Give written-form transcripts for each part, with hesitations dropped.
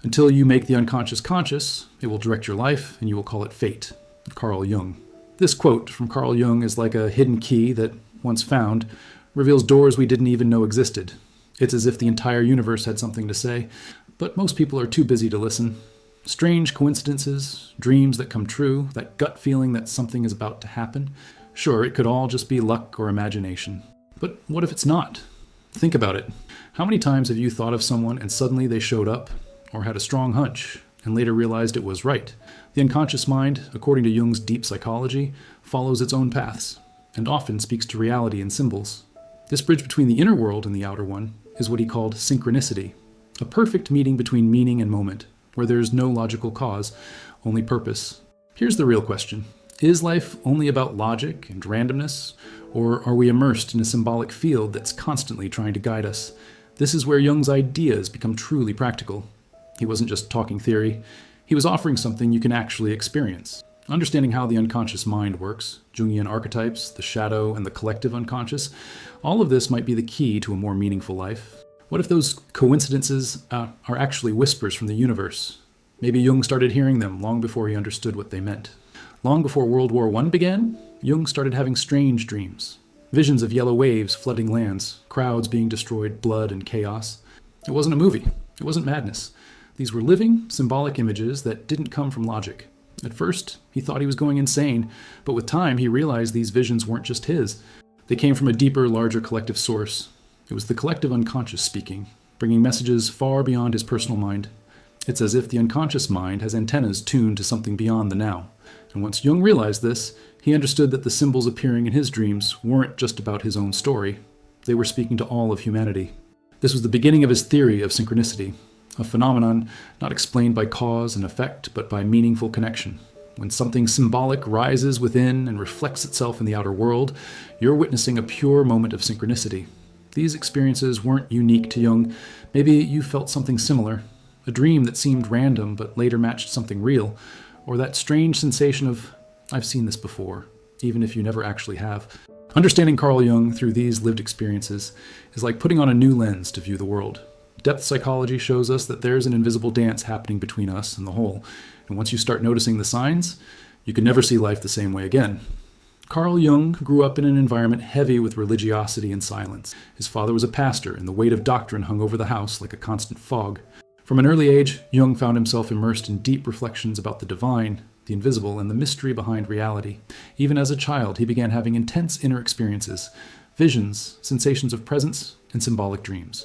Until you make the unconscious conscious, it will direct your life, and you will call it fate. Carl Jung. This quote from Carl Jung is like a hidden key that, once found, reveals doors we didn't even know existed. It's as if the entire universe had something to say, but most people are too busy to listen. Strange coincidences, dreams that come true, that gut feeling that something is about to happen. Sure, it could all just be luck or imagination. But what if it's not? Think about it. How many times have you thought of someone and suddenly they showed up, or had a strong hunch, and later realized it was right? The unconscious mind, according to Jung's deep psychology, follows its own paths, and often speaks to reality in symbols. This bridge between the inner world and the outer one is what he called synchronicity, a perfect meeting between meaning and moment, where there is no logical cause, only purpose. Here's the real question. Is life only about logic and randomness, or are we immersed in a symbolic field that's constantly trying to guide us? This is where Jung's ideas become truly practical. He wasn't just talking theory, he was offering something you can actually experience. Understanding how the unconscious mind works, Jungian archetypes, the shadow, and the collective unconscious, all of this might be the key to a more meaningful life. What if those coincidences are actually whispers from the universe? Maybe Jung started hearing them long before he understood what they meant. Long before World War I began, Jung started having strange dreams. Visions of yellow waves flooding lands, crowds being destroyed, blood and chaos. It wasn't a movie. It wasn't madness. These were living, symbolic images that didn't come from logic. At first, he thought he was going insane, but with time he realized these visions weren't just his. They came from a deeper, larger collective source. It was the collective unconscious speaking, bringing messages far beyond his personal mind. It's as if the unconscious mind has antennas tuned to something beyond the now. And once Jung realized this, he understood that the symbols appearing in his dreams weren't just about his own story. They were speaking to all of humanity. This was the beginning of his theory of synchronicity, a phenomenon not explained by cause and effect, but by meaningful connection. When something symbolic rises within and reflects itself in the outer world, you're witnessing a pure moment of synchronicity. These experiences weren't unique to Jung. Maybe you felt something similar, a dream that seemed random but later matched something real, or that strange sensation of, I've seen this before, even if you never actually have. Understanding Carl Jung through these lived experiences is like putting on a new lens to view the world. Depth psychology shows us that there's an invisible dance happening between us and the whole, and once you start noticing the signs, you can never see life the same way again. Carl Jung grew up in an environment heavy with religiosity and silence. His father was a pastor, and the weight of doctrine hung over the house like a constant fog. From an early age, Jung found himself immersed in deep reflections about the divine, the invisible, and the mystery behind reality. Even as a child, he began having intense inner experiences, visions, sensations of presence, and symbolic dreams.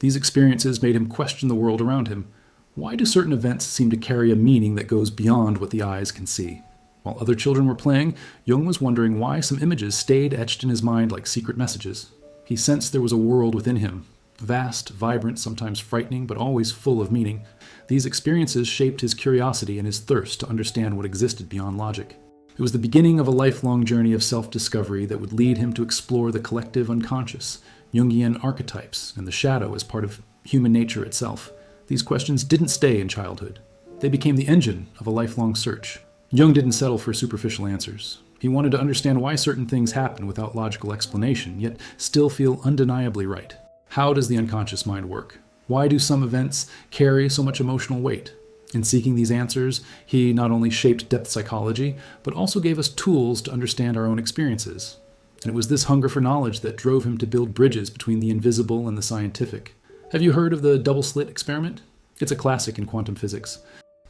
These experiences made him question the world around him. Why do certain events seem to carry a meaning that goes beyond what the eyes can see? While other children were playing, Jung was wondering why some images stayed etched in his mind like secret messages. He sensed there was a world within him, vast, vibrant, sometimes frightening, but always full of meaning. These experiences shaped his curiosity and his thirst to understand what existed beyond logic. It was the beginning of a lifelong journey of self-discovery that would lead him to explore the collective unconscious, Jungian archetypes, and the shadow as part of human nature itself. These questions didn't stay in childhood. They became the engine of a lifelong search. Jung didn't settle for superficial answers. He wanted to understand why certain things happen without logical explanation, yet still feel undeniably right. How does the unconscious mind work? Why do some events carry so much emotional weight? In seeking these answers, he not only shaped depth psychology, but also gave us tools to understand our own experiences. And it was this hunger for knowledge that drove him to build bridges between the invisible and the scientific. Have you heard of the double-slit experiment? It's a classic in quantum physics.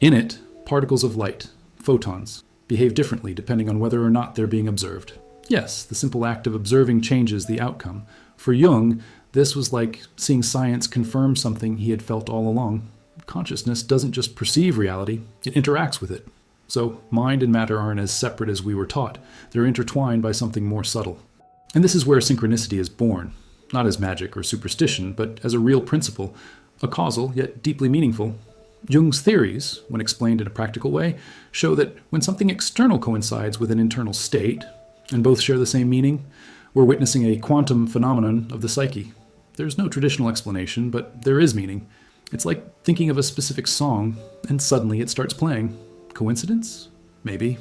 In it, particles of light, photons, behave differently depending on whether or not they're being observed. Yes, the simple act of observing changes the outcome. For Jung, this was like seeing science confirm something he had felt all along. Consciousness doesn't just perceive reality, it interacts with it. So mind and matter aren't as separate as we were taught. They're intertwined by something more subtle. And this is where synchronicity is born, not as magic or superstition, but as a real principle, a causal yet deeply meaningful. Jung's theories, when explained in a practical way, show that when something external coincides with an internal state, and both share the same meaning, we're witnessing a quantum phenomenon of the psyche. There's no traditional explanation, but there is meaning. It's like thinking of a specific song, and suddenly it starts playing. Coincidence? Maybe,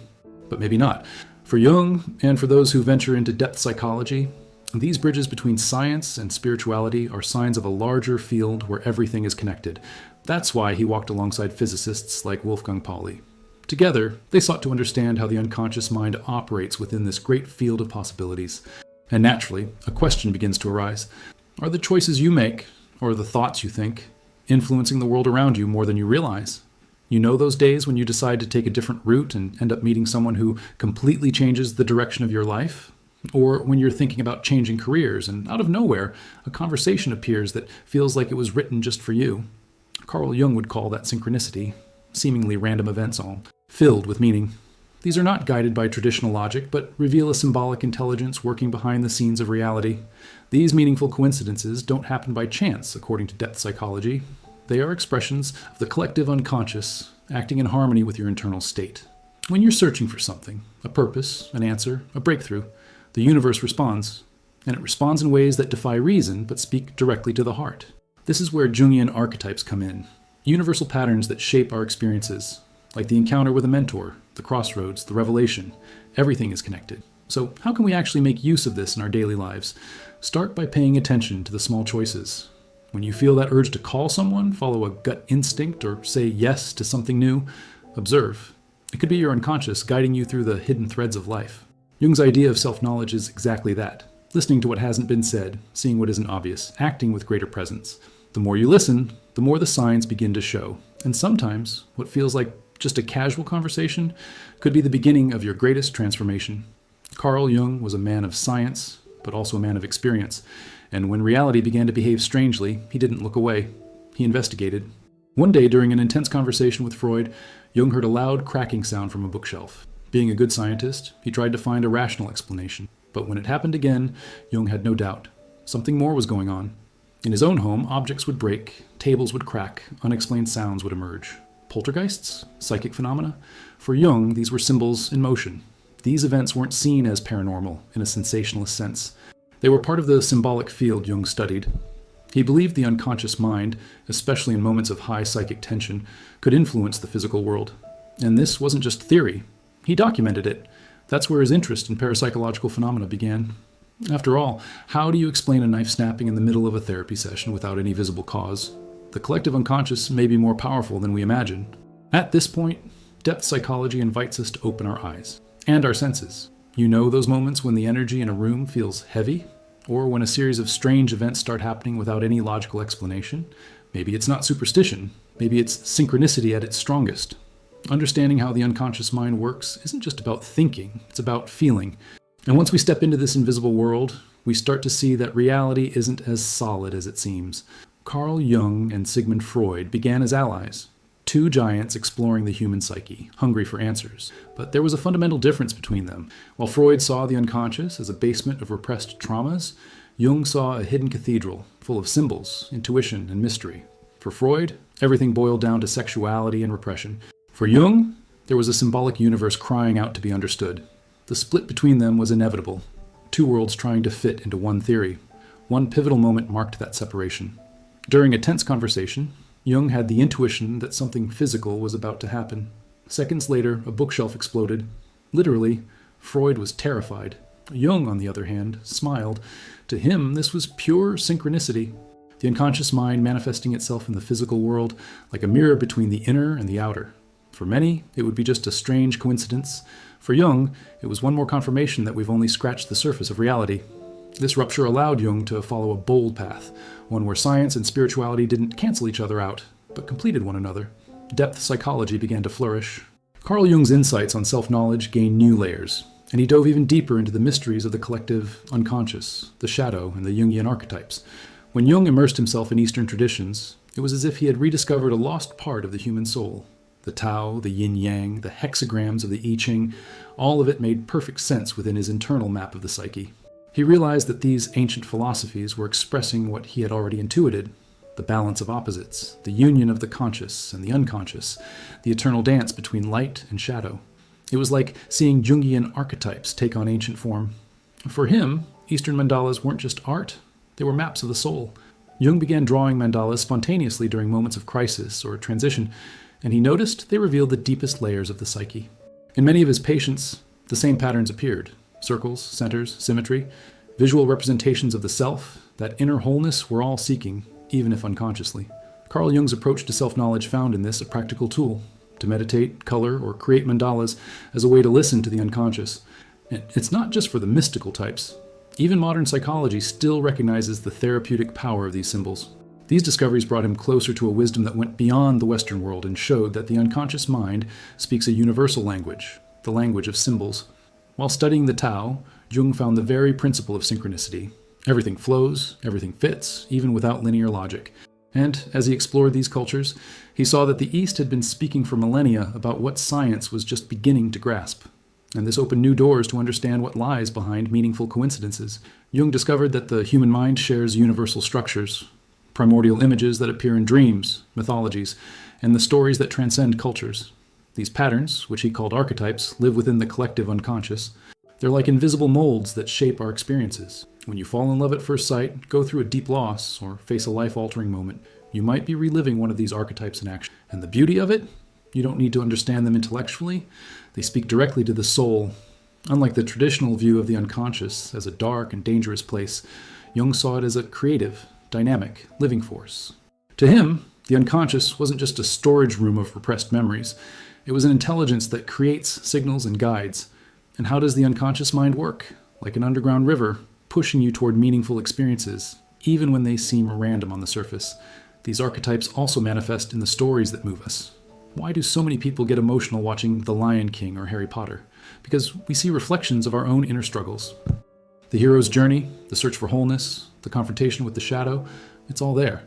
but maybe not. For Jung, and for those who venture into depth psychology, these bridges between science and spirituality are signs of a larger field where everything is connected. That's why he walked alongside physicists like Wolfgang Pauli. Together, they sought to understand how the unconscious mind operates within this great field of possibilities. And naturally, a question begins to arise. Are the choices you make, or the thoughts you think, influencing the world around you more than you realize? You know those days when you decide to take a different route and end up meeting someone who completely changes the direction of your life? Or when you're thinking about changing careers and out of nowhere, a conversation appears that feels like it was written just for you. Carl Jung would call that synchronicity, seemingly random events all filled with meaning. These are not guided by traditional logic, but reveal a symbolic intelligence working behind the scenes of reality. These meaningful coincidences don't happen by chance, according to depth psychology. They are expressions of the collective unconscious, acting in harmony with your internal state. When you're searching for something, a purpose, an answer, a breakthrough, the universe responds, and it responds in ways that defy reason but speak directly to the heart. This is where Jungian archetypes come in, universal patterns that shape our experiences, like the encounter with a mentor, the crossroads, the revelation. Everything is connected. So how can we actually make use of this in our daily lives? Start by paying attention to the small choices. When you feel that urge to call someone, follow a gut instinct, or say yes to something new, observe. It could be your unconscious guiding you through the hidden threads of life. Jung's idea of self-knowledge is exactly that. Listening to what hasn't been said, seeing what isn't obvious, acting with greater presence. The more you listen, the more the signs begin to show. And sometimes, what feels like just a casual conversation could be the beginning of your greatest transformation. Carl Jung was a man of science, but also a man of experience. And when reality began to behave strangely, he didn't look away. He investigated. One day, during an intense conversation with Freud, Jung heard a loud cracking sound from a bookshelf. Being a good scientist, he tried to find a rational explanation. But when it happened again, Jung had no doubt. Something more was going on. In his own home, objects would break, tables would crack, unexplained sounds would emerge. Poltergeists? Psychic phenomena? For Jung, these were symbols in motion. These events weren't seen as paranormal in a sensationalist sense. They were part of the symbolic field Jung studied. He believed the unconscious mind, especially in moments of high psychic tension, could influence the physical world. And this wasn't just theory. He documented it. That's where his interest in parapsychological phenomena began. After all, how do you explain a knife snapping in the middle of a therapy session without any visible cause? The collective unconscious may be more powerful than we imagine. At this point, depth psychology invites us to open our eyes and our senses. You know those moments when the energy in a room feels heavy, or when a series of strange events start happening without any logical explanation? Maybe it's not superstition. Maybe it's synchronicity at its strongest. Understanding how the unconscious mind works isn't just about thinking, it's about feeling. And once we step into this invisible world, we start to see that reality isn't as solid as it seems. Carl Jung and Sigmund Freud began as allies, two giants exploring the human psyche, hungry for answers. But there was a fundamental difference between them. While Freud saw the unconscious as a basement of repressed traumas, Jung saw a hidden cathedral full of symbols, intuition, and mystery. For Freud, everything boiled down to sexuality and repression. For Jung, there was a symbolic universe crying out to be understood. The split between them was inevitable, two worlds trying to fit into one theory. One pivotal moment marked that separation. During a tense conversation, Jung had the intuition that something physical was about to happen. Seconds later, a bookshelf exploded. Literally, Freud was terrified. Jung, on the other hand, smiled. To him, this was pure synchronicity. The unconscious mind manifesting itself in the physical world like a mirror between the inner and the outer. For many, it would be just a strange coincidence. For Jung, it was one more confirmation that we've only scratched the surface of reality. This rupture allowed Jung to follow a bold path, one where science and spirituality didn't cancel each other out, but completed one another. Depth psychology began to flourish. Carl Jung's insights on self-knowledge gained new layers, and he dove even deeper into the mysteries of the collective unconscious, the shadow, and the Jungian archetypes. When Jung immersed himself in Eastern traditions, it was as if he had rediscovered a lost part of the human soul. The Tao, the yin-yang, the hexagrams of the I Ching, all of it made perfect sense within his internal map of the psyche. He realized that these ancient philosophies were expressing what he had already intuited, the balance of opposites, the union of the conscious and the unconscious, the eternal dance between light and shadow. It was like seeing Jungian archetypes take on ancient form. For him, Eastern mandalas weren't just art, they were maps of the soul. Jung began drawing mandalas spontaneously during moments of crisis or transition, and he noticed they revealed the deepest layers of the psyche. In many of his patients, the same patterns appeared. Circles, centers, symmetry, visual representations of the self, that inner wholeness we're all seeking, even if unconsciously. Carl Jung's approach to self-knowledge found in this a practical tool to meditate, color, or create mandalas as a way to listen to the unconscious. And it's not just for the mystical types. Even modern psychology still recognizes the therapeutic power of these symbols. These discoveries brought him closer to a wisdom that went beyond the Western world and showed that the unconscious mind speaks a universal language, the language of symbols. While studying the Tao, Jung found the very principle of synchronicity. Everything flows, everything fits, even without linear logic. And as he explored these cultures, he saw that the East had been speaking for millennia about what science was just beginning to grasp. And this opened new doors to understand what lies behind meaningful coincidences. Jung discovered that the human mind shares universal structures, primordial images that appear in dreams, mythologies, and the stories that transcend cultures. These patterns, which he called archetypes, live within the collective unconscious. They're like invisible molds that shape our experiences. When you fall in love at first sight, go through a deep loss, or face a life-altering moment, you might be reliving one of these archetypes in action. And the beauty of it? You don't need to understand them intellectually. They speak directly to the soul. Unlike the traditional view of the unconscious as a dark and dangerous place, Jung saw it as a creative, dynamic, living force. To him, the unconscious wasn't just a storage room of repressed memories. It was an intelligence that creates, signals, and guides. And how does the unconscious mind work? Like an underground river, pushing you toward meaningful experiences, even when they seem random on the surface. These archetypes also manifest in the stories that move us. Why do so many people get emotional watching The Lion King or Harry Potter? Because we see reflections of our own inner struggles. The hero's journey, the search for wholeness, the confrontation with the shadow, it's all there.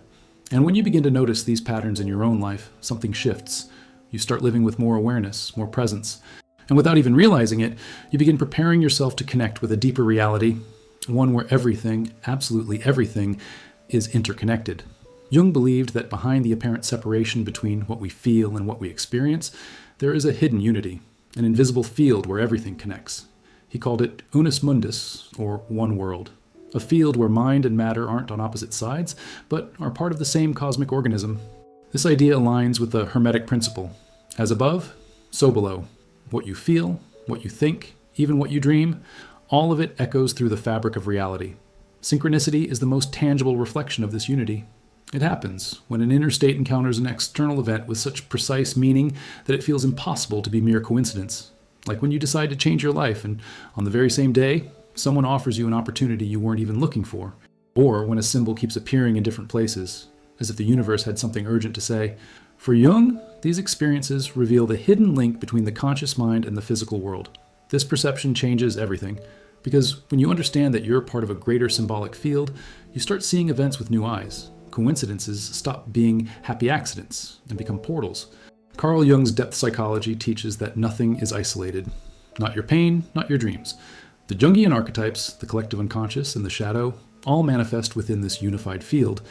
And when you begin to notice these patterns in your own life, something shifts. You start living with more awareness, more presence. And without even realizing it, you begin preparing yourself to connect with a deeper reality, one where everything, absolutely everything, is interconnected. Jung believed that behind the apparent separation between what we feel and what we experience, there is a hidden unity, an invisible field where everything connects. He called it unus mundus, or one world, a field where mind and matter aren't on opposite sides, but are part of the same cosmic organism. This idea aligns with the Hermetic principle. As above, so below. What you feel, what you think, even what you dream, all of it echoes through the fabric of reality. Synchronicity is the most tangible reflection of this unity. It happens when an inner state encounters an external event with such precise meaning that it feels impossible to be mere coincidence. Like when you decide to change your life and on the very same day, someone offers you an opportunity you weren't even looking for. Or when a symbol keeps appearing in different places, as if the universe had something urgent to say. For Jung, these experiences reveal the hidden link between the conscious mind and the physical world. This perception changes everything, because when you understand that you're part of a greater symbolic field, you start seeing events with new eyes. Coincidences stop being happy accidents and become portals. Carl Jung's depth psychology teaches that nothing is isolated. Not your pain, not your dreams. The Jungian archetypes, the collective unconscious, and the shadow, all manifest within this unified field.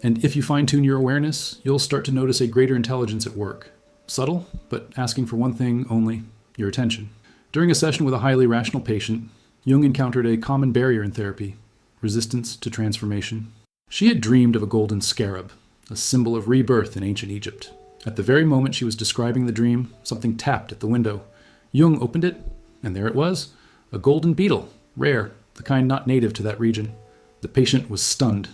And if you fine-tune your awareness, you'll start to notice a greater intelligence at work. Subtle, but asking for one thing only, your attention. During a session with a highly rational patient, Jung encountered a common barrier in therapy: resistance to transformation. She had dreamed of a golden scarab, a symbol of rebirth in ancient Egypt. At the very moment she was describing the dream, something tapped at the window. Jung opened it, and there it was, a golden beetle, rare, the kind not native to that region. The patient was stunned.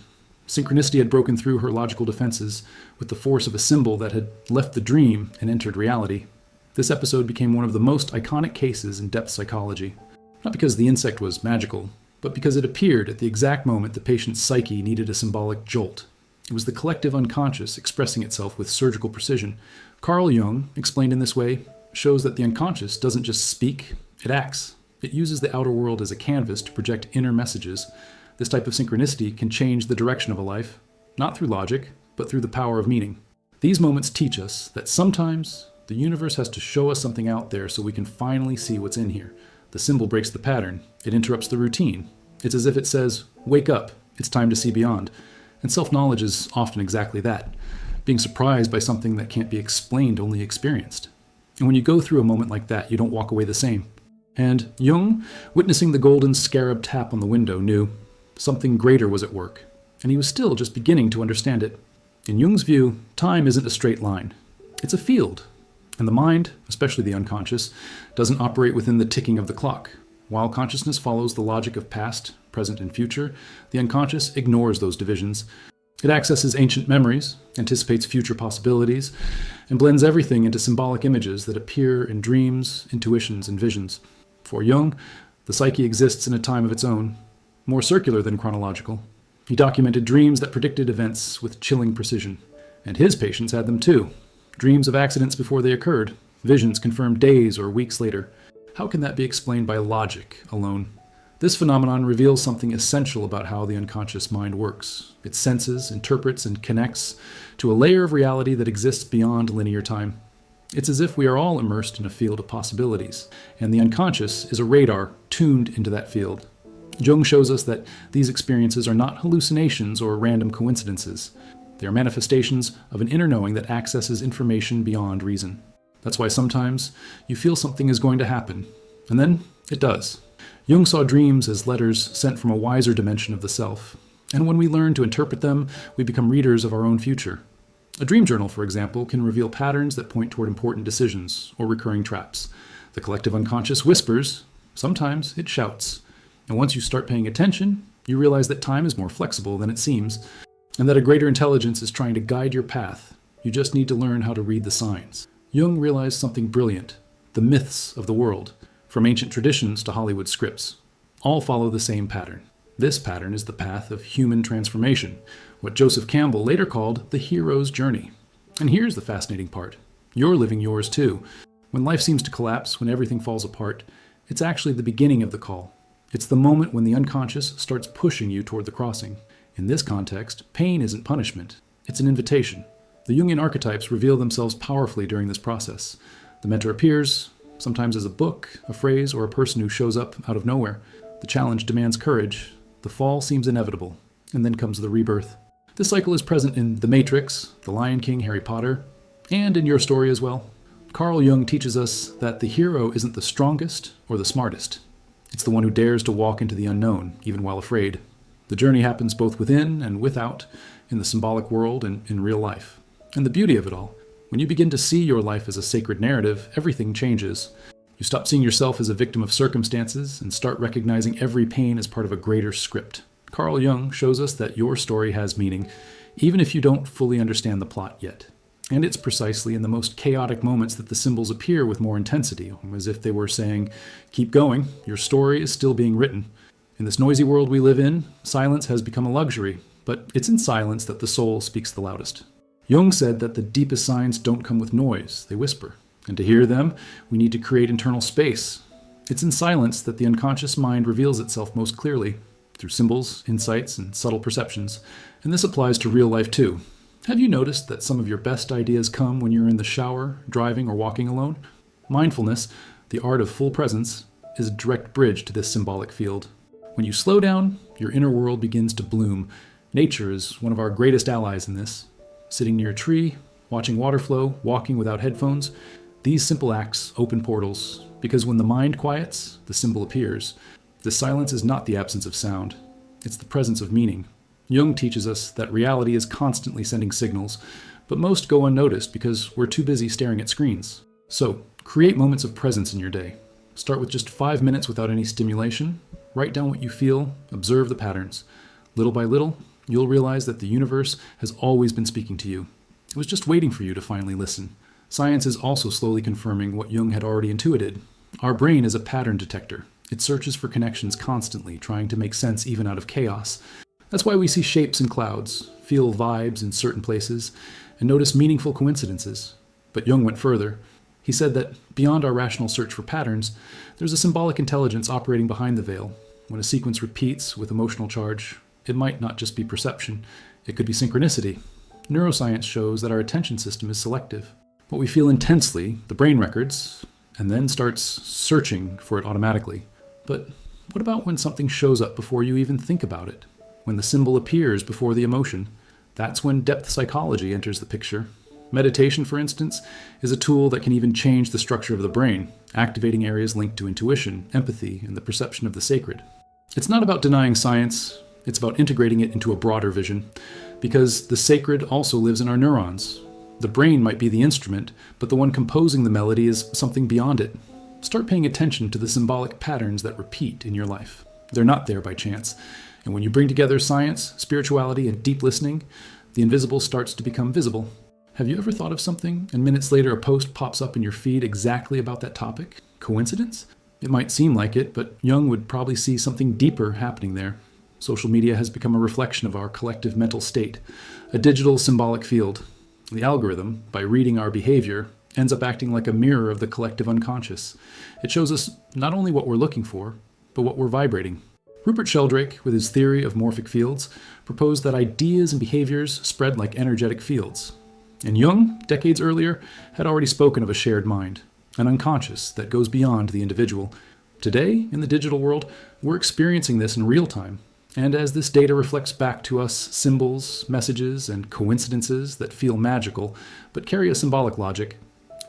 Synchronicity had broken through her logical defenses with the force of a symbol that had left the dream and entered reality. This episode became one of the most iconic cases in depth psychology, not because the insect was magical, but because it appeared at the exact moment the patient's psyche needed a symbolic jolt. It was the collective unconscious expressing itself with surgical precision. Carl Jung, explained in this way, shows that the unconscious doesn't just speak, it acts. It uses the outer world as a canvas to project inner messages. This type of synchronicity can change the direction of a life, not through logic, but through the power of meaning. These moments teach us that sometimes the universe has to show us something out there so we can finally see what's in here. The symbol breaks the pattern. It interrupts the routine. It's as if it says, wake up, it's time to see beyond. And self-knowledge is often exactly that, being surprised by something that can't be explained, only experienced. And when you go through a moment like that, you don't walk away the same. And Jung, witnessing the golden scarab tap on the window, knew something greater was at work, and he was still just beginning to understand it. In Jung's view, time isn't a straight line. It's a field, and the mind, especially the unconscious, doesn't operate within the ticking of the clock. While consciousness follows the logic of past, present, and future, the unconscious ignores those divisions. It accesses ancient memories, anticipates future possibilities, and blends everything into symbolic images that appear in dreams, intuitions, and visions. For Jung, the psyche exists in a time of its own, more circular than chronological. He documented dreams that predicted events with chilling precision. And his patients had them too. Dreams of accidents before they occurred, visions confirmed days or weeks later. How can that be explained by logic alone? This phenomenon reveals something essential about how the unconscious mind works. It senses, interprets, and connects to a layer of reality that exists beyond linear time. It's as if we are all immersed in a field of possibilities, and the unconscious is a radar tuned into that field. Jung shows us that these experiences are not hallucinations or random coincidences. They are manifestations of an inner knowing that accesses information beyond reason. That's why sometimes you feel something is going to happen, and then it does. Jung saw dreams as letters sent from a wiser dimension of the self, and when we learn to interpret them, we become readers of our own future. A dream journal, for example, can reveal patterns that point toward important decisions or recurring traps. The collective unconscious whispers, sometimes it shouts. And once you start paying attention, you realize that time is more flexible than it seems, and that a greater intelligence is trying to guide your path. You just need to learn how to read the signs. Jung realized something brilliant. The myths of the world, from ancient traditions to Hollywood scripts, all follow the same pattern. This pattern is the path of human transformation, what Joseph Campbell later called the hero's journey. And here's the fascinating part. You're living yours too. When life seems to collapse, when everything falls apart, it's actually the beginning of the call. It's the moment when the unconscious starts pushing you toward the crossing. In this context, pain isn't punishment. It's an invitation. The Jungian archetypes reveal themselves powerfully during this process. The mentor appears, sometimes as a book, a phrase, or a person who shows up out of nowhere. The challenge demands courage. The fall seems inevitable. And then comes the rebirth. This cycle is present in The Matrix, The Lion King, Harry Potter, and in your story as well. Carl Jung teaches us that the hero isn't the strongest or the smartest. It's the one who dares to walk into the unknown, even while afraid. The journey happens both within and without, in the symbolic world and in real life. And the beauty of it all, when you begin to see your life as a sacred narrative, everything changes. You stop seeing yourself as a victim of circumstances and start recognizing every pain as part of a greater script. Carl Jung shows us that your story has meaning, even if you don't fully understand the plot yet. And it's precisely in the most chaotic moments that the symbols appear with more intensity, as if they were saying, keep going, your story is still being written. In this noisy world we live in, silence has become a luxury, but it's in silence that the soul speaks the loudest. Jung said that the deepest signs don't come with noise, they whisper. And to hear them, we need to create internal space. It's in silence that the unconscious mind reveals itself most clearly, through symbols, insights, and subtle perceptions. And this applies to real life too. Have you noticed that some of your best ideas come when you're in the shower, driving, or walking alone? Mindfulness, the art of full presence, is a direct bridge to this symbolic field. When you slow down, your inner world begins to bloom. Nature is one of our greatest allies in this. Sitting near a tree, watching water flow, walking without headphones, these simple acts open portals, because when the mind quiets, the symbol appears. The silence is not the absence of sound, it's the presence of meaning. Jung teaches us that reality is constantly sending signals, but most go unnoticed because we're too busy staring at screens. So, create moments of presence in your day. Start with just 5 minutes without any stimulation. Write down what you feel, observe the patterns. Little by little, you'll realize that the universe has always been speaking to you. It was just waiting for you to finally listen. Science is also slowly confirming what Jung had already intuited. Our brain is a pattern detector. It searches for connections constantly, trying to make sense even out of chaos. That's why we see shapes in clouds, feel vibes in certain places, and notice meaningful coincidences. But Jung went further. He said that beyond our rational search for patterns, there's a symbolic intelligence operating behind the veil. When a sequence repeats with emotional charge, it might not just be perception, it could be synchronicity. Neuroscience shows that our attention system is selective. What we feel intensely, the brain records, and then starts searching for it automatically. But what about when something shows up before you even think about it? When the symbol appears before the emotion? That's when depth psychology enters the picture. Meditation, for instance, is a tool that can even change the structure of the brain, activating areas linked to intuition, empathy, and the perception of the sacred. It's not about denying science, it's about integrating it into a broader vision, because the sacred also lives in our neurons. The brain might be the instrument, but the one composing the melody is something beyond it. Start paying attention to the symbolic patterns that repeat in your life. They're not there by chance. And when you bring together science, spirituality, and deep listening, the invisible starts to become visible. Have you ever thought of something and minutes later a post pops up in your feed exactly about that topic? Coincidence? It might seem like it, but Jung would probably see something deeper happening there. Social media has become a reflection of our collective mental state, a digital symbolic field. The algorithm, by reading our behavior, ends up acting like a mirror of the collective unconscious. It shows us not only what we're looking for, but what we're vibrating. Rupert Sheldrake, with his theory of morphic fields, proposed that ideas and behaviors spread like energetic fields. And Jung, decades earlier, had already spoken of a shared mind, an unconscious that goes beyond the individual. Today, in the digital world, we're experiencing this in real time. And as this data reflects back to us symbols, messages, and coincidences that feel magical, but carry a symbolic logic,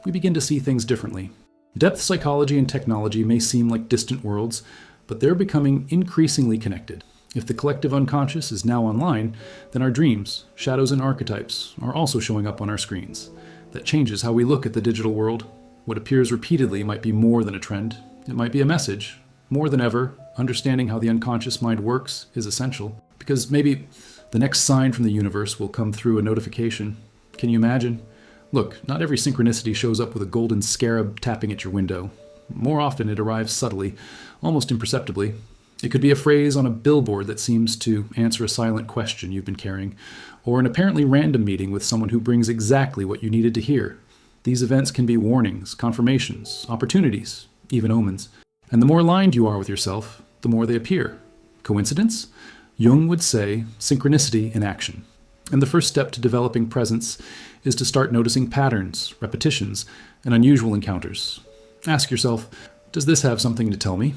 we begin to see things differently. Depth psychology and technology may seem like distant worlds, but they're becoming increasingly connected. If the collective unconscious is now online, then our dreams, shadows, and archetypes are also showing up on our screens. That changes how we look at the digital world. What appears repeatedly might be more than a trend. It might be a message. More than ever, understanding how the unconscious mind works is essential, because maybe the next sign from the universe will come through a notification. Can you imagine? Look, not every synchronicity shows up with a golden scarab tapping at your window. More often it arrives subtly, almost imperceptibly. It could be a phrase on a billboard that seems to answer a silent question you've been carrying, or an apparently random meeting with someone who brings exactly what you needed to hear. These events can be warnings, confirmations, opportunities, even omens. And the more aligned you are with yourself, the more they appear. Coincidence? Jung would say synchronicity in action. And the first step to developing presence is to start noticing patterns, repetitions, and unusual encounters. Ask yourself, does this have something to tell me?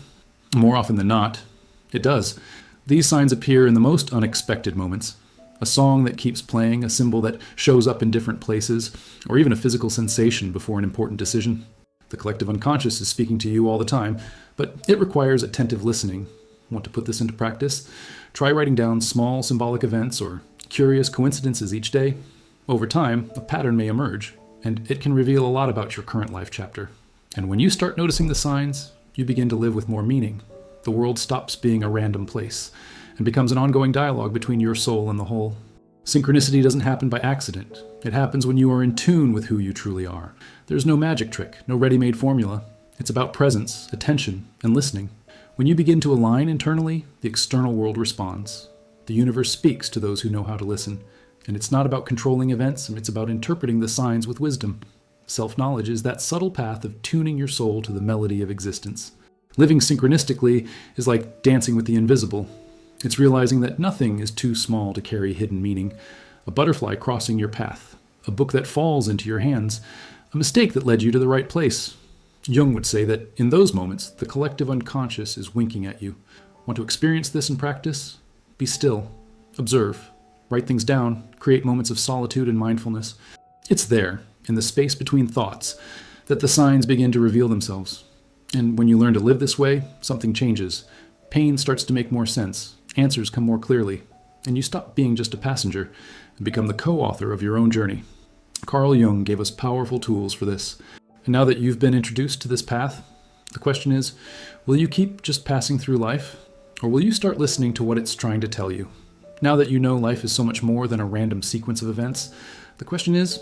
More often than not, it does. These signs appear in the most unexpected moments. A song that keeps playing, a symbol that shows up in different places, or even a physical sensation before an important decision. The collective unconscious is speaking to you all the time, but it requires attentive listening. Want to put this into practice? Try writing down small symbolic events or curious coincidences each day. Over time, a pattern may emerge, and it can reveal a lot about your current life chapter. And when you start noticing the signs, you begin to live with more meaning. The world stops being a random place and becomes an ongoing dialogue between your soul and the whole. Synchronicity doesn't happen by accident. It happens when you are in tune with who you truly are. There's no magic trick, no ready-made formula. It's about presence, attention, and listening. When you begin to align internally, the external world responds. The universe speaks to those who know how to listen. And it's not about controlling events, it's about interpreting the signs with wisdom. Self-knowledge is that subtle path of tuning your soul to the melody of existence. Living synchronistically is like dancing with the invisible. It's realizing that nothing is too small to carry hidden meaning. A butterfly crossing your path, a book that falls into your hands, a mistake that led you to the right place. Jung would say that in those moments, the collective unconscious is winking at you. Want to experience this in practice? Be still. Observe. Write things down. Create moments of solitude and mindfulness. It's there, in the space between thoughts, that the signs begin to reveal themselves. And when you learn to live this way, something changes. Pain starts to make more sense. Answers come more clearly. And you stop being just a passenger and become the co-author of your own journey. Carl Jung gave us powerful tools for this. And now that you've been introduced to this path, the question is, will you keep just passing through life? Or will you start listening to what it's trying to tell you? Now that you know life is so much more than a random sequence of events, the question is,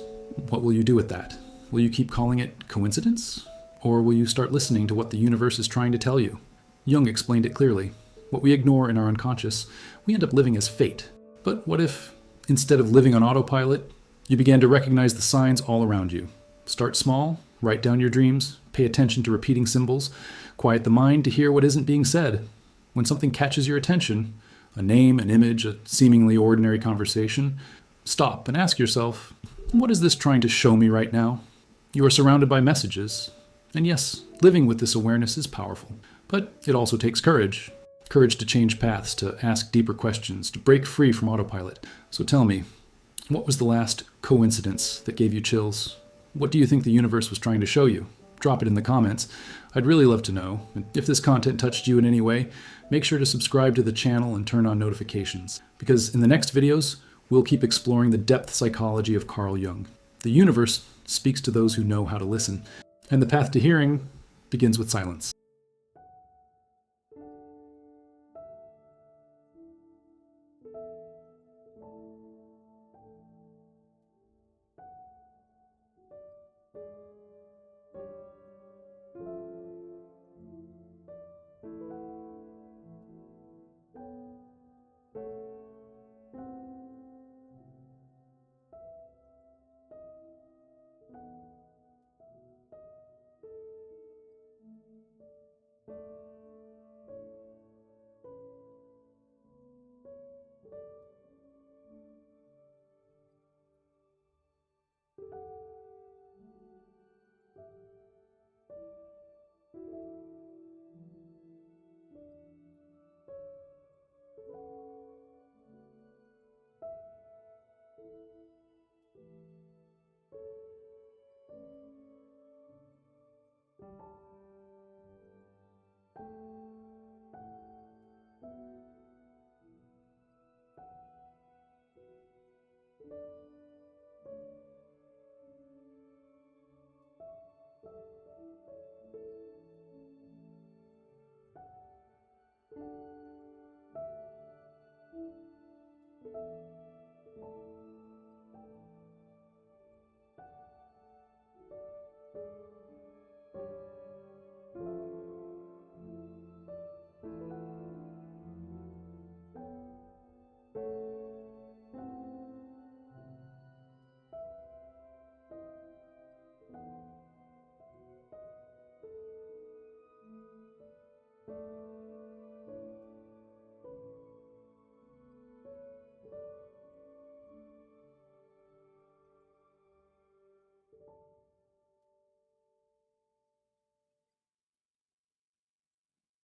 what will you do with that? Will you keep calling it coincidence? Or will you start listening to what the universe is trying to tell you? Jung explained it clearly. What we ignore in our unconscious, we end up living as fate. But what if, instead of living on autopilot, you began to recognize the signs all around you? Start small, write down your dreams, pay attention to repeating symbols, quiet the mind to hear what isn't being said. When something catches your attention, a name, an image, a seemingly ordinary conversation, stop and ask yourself, what is this trying to show me right now? You are surrounded by messages. And yes, living with this awareness is powerful. But it also takes courage. Courage to change paths, to ask deeper questions, to break free from autopilot. So tell me, what was the last coincidence that gave you chills? What do you think the universe was trying to show you? Drop it in the comments. I'd really love to know. And if this content touched you in any way, make sure to subscribe to the channel and turn on notifications. Because in the next videos, we'll keep exploring the depth psychology of Carl Jung. The universe speaks to those who know how to listen. And the path to hearing begins with silence.